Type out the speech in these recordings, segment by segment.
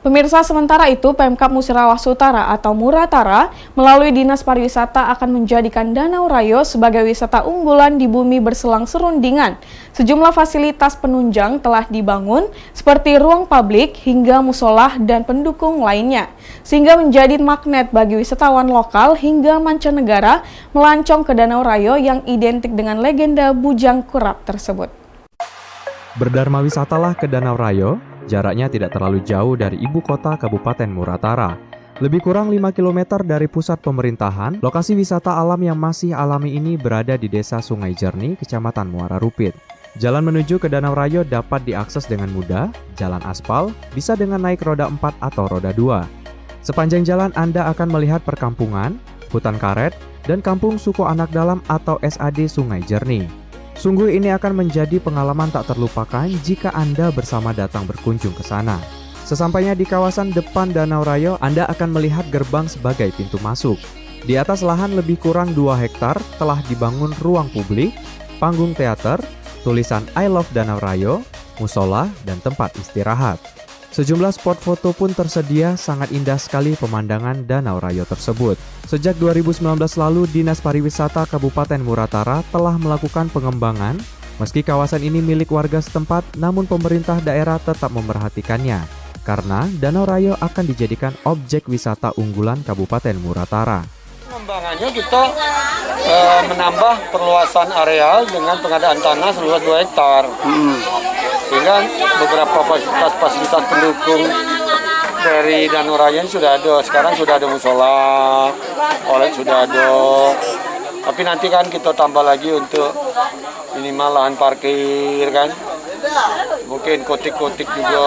Pemirsa, sementara itu Pemkab Musirawas Utara atau Muratara melalui Dinas Pariwisata akan menjadikan Danau Rayo sebagai wisata unggulan di bumi berselang serundingan. Sejumlah fasilitas penunjang telah dibangun seperti ruang publik hingga musola dan pendukung lainnya, sehingga menjadi magnet bagi wisatawan lokal hingga mancanegara melancong ke Danau Rayo yang identik dengan legenda Bujang Kurap tersebut. Berdharma wisatalah ke Danau Rayo. Jaraknya tidak terlalu jauh dari ibu kota Kabupaten Muratara. Lebih kurang 5 km dari pusat pemerintahan, lokasi wisata alam yang masih alami ini berada di Desa Sungai Jernih, Kecamatan Muara Rupit. Jalan menuju ke Danau Rayo dapat diakses dengan mudah, jalan aspal, bisa dengan naik roda 4 atau roda 2. Sepanjang jalan Anda akan melihat perkampungan, hutan karet, dan kampung suku anak dalam atau SAD Sungai Jernih. Sungguh ini akan menjadi pengalaman tak terlupakan jika Anda bersama datang berkunjung ke sana. Sesampainya di kawasan depan Danau Rayo, Anda akan melihat gerbang sebagai pintu masuk. Di atas lahan lebih kurang 2 hektar telah dibangun ruang publik, panggung teater, tulisan I Love Danau Rayo, musola, dan tempat istirahat. Sejumlah spot foto pun tersedia, sangat indah sekali pemandangan Danau Rayo tersebut. Sejak 2019 lalu, Dinas Pariwisata Kabupaten Muratara telah melakukan pengembangan. Meski kawasan ini milik warga setempat, namun pemerintah daerah tetap memerhatikannya. Karena Danau Rayo akan dijadikan objek wisata unggulan Kabupaten Muratara. Pengembangannya kita menambah perluasan areal dengan pengadaan tanah seluas 2 hektar. Sehingga beberapa fasilitas pendukung dari Danau Rayo ini sudah ada. Sekarang sudah ada musola, toilet sudah ada. Tapi nanti kan kita tambah lagi untuk minimal lahan parkir kan. Mungkin kotik-kotik juga,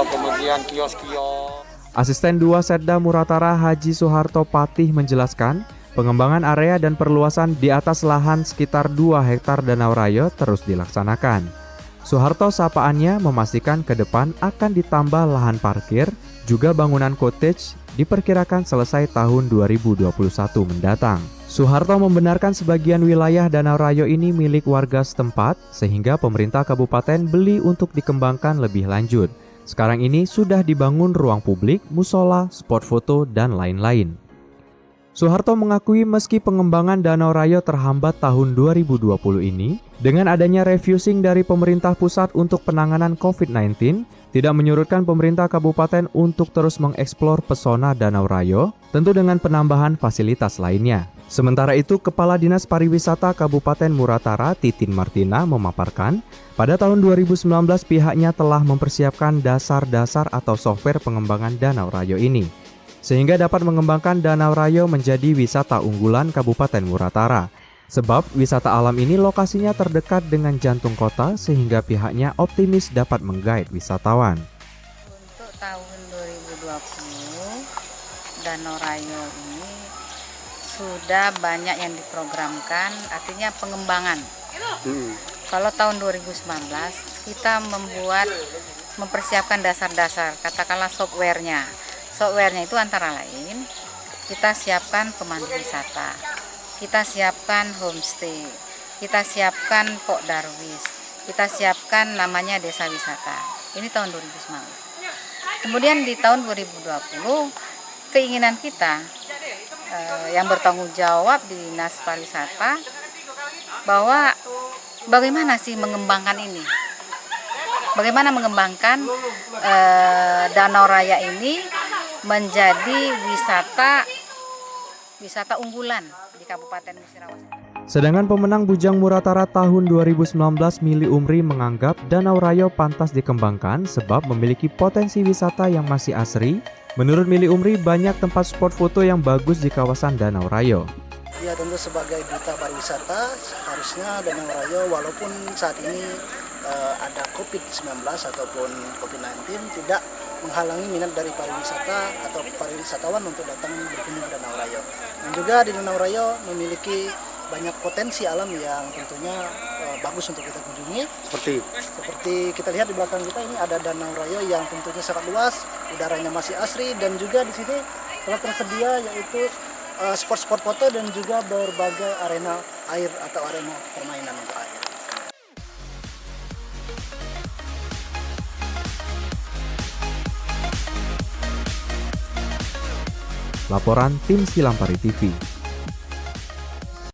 kemudian kios-kios. Asisten 2 Setda Muratara Haji Soeharto Patih menjelaskan, pengembangan area dan perluasan di atas lahan sekitar 2 hektar Danau Rayo terus dilaksanakan. Soeharto sapaannya memastikan ke depan akan ditambah lahan parkir, juga bangunan cottage diperkirakan selesai tahun 2021 mendatang. Soeharto membenarkan sebagian wilayah Danau Rayo ini milik warga setempat, sehingga pemerintah kabupaten beli untuk dikembangkan lebih lanjut. Sekarang ini sudah dibangun ruang publik, musola, spot foto, dan lain-lain. Soeharto mengakui meski pengembangan Danau Rayo terhambat tahun 2020 ini, dengan adanya refusing dari pemerintah pusat untuk penanganan COVID-19, tidak menyurutkan pemerintah kabupaten untuk terus mengeksplor pesona Danau Rayo, tentu dengan penambahan fasilitas lainnya. Sementara itu, Kepala Dinas Pariwisata Kabupaten Muratara, Titin Martina, memaparkan, pada tahun 2019 pihaknya telah mempersiapkan dasar-dasar atau software pengembangan Danau Rayo ini, sehingga dapat mengembangkan Danau Rayo menjadi wisata unggulan Kabupaten Muratara. Sebab wisata alam ini lokasinya terdekat dengan jantung kota sehingga pihaknya optimis dapat menggait wisatawan. Untuk tahun 2020, Danau Rayo ini sudah banyak yang diprogramkan, artinya pengembangan. Kalau tahun 2019 kita mempersiapkan dasar-dasar, katakanlah softwarenya. Softwarenya itu antara lain kita siapkan pemandu wisata, kita siapkan homestay, kita siapkan Pok Darwis, kita siapkan namanya desa wisata. Ini tahun 2019. Kemudian di tahun 2020 keinginan kita yang bertanggung jawab di Dinas Pariwisata bahwa bagaimana sih mengembangkan ini? Bagaimana mengembangkan Danau Raya ini menjadi wisata unggulan di Kabupaten Musirawas. Sedangkan pemenang Bujang Muratara tahun 2019 Mili Umri menganggap Danau Rayo pantas dikembangkan sebab memiliki potensi wisata yang masih asri. Menurut Mili Umri, banyak tempat spot foto yang bagus di kawasan Danau Rayo. Ya, tentu sebagai duta pariwisata harusnya Danau Rayo walaupun saat ini ada COVID-19 ataupun COVID-19 tidak menghalangi minat dari pariwisata atau pariwisatawan untuk datang berkunjung ke Danau Rayo. Dan juga di Danau Rayo memiliki banyak potensi alam yang tentunya bagus untuk kita kunjungi. Seperti kita lihat di belakang kita ini ada Danau Rayo yang tentunya sangat luas, udaranya masih asri, dan juga di sini telah tersedia yaitu spot-spot foto dan juga berbagai arena air atau arena permainan untuk air. Laporan tim Silampari TV.